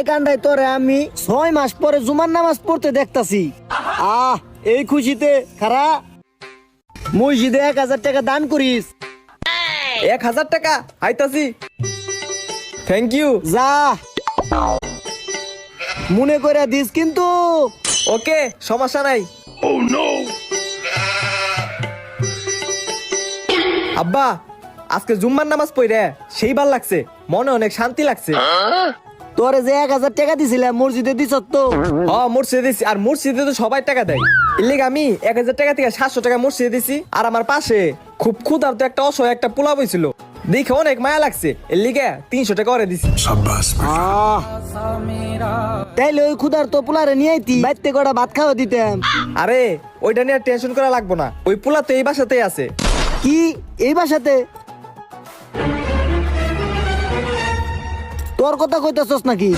কান্দায় তোরে আমি 6 মাস পরে জুমার নামাজ পড়তে দেখতাছি। এই খুশিতে খারা মসজিদে 1000 টাকা দান করিস। 1000 টাকা আইতাছি। Thank you. যা মনে করে দিস কিন্তু। ওকে, সমস্যা নাই। আব্বা, আজকে জুম্মার নামাজ পড়ে সেই ভাল লাগছে, মনে অনেক শান্তি লাগছে। তোরে যে 1000 টাকা দিছিলাম মসজিদে দিছ তো? মসজিদে দিছি, আর মসজিদে তো সবাই টাকা দেয়। এর লেগে আমি 1000 টাকা থেকে 700 টাকা মসজিদে দিছি। আর আমার পাশে খুব ক্ষুধার্ত একটা অসহায় একটা পোলা বইছিল, দেখে অনেক মায়া লাগছে, এর লিগে 300 টাকা করে দিছি। তাইলে ওই ক্ষুধার তো পোলারে নিয়ে আইতি, বাইতে কটা ভাত খাওয়া দিতাম। আরে ওইটা নিয়ে টেনশন করা লাগবো না, ওই পোলা তো এই বাসাতেই আছে। কি এই বাসাতে? তোর কথা কইতাছস নাকি?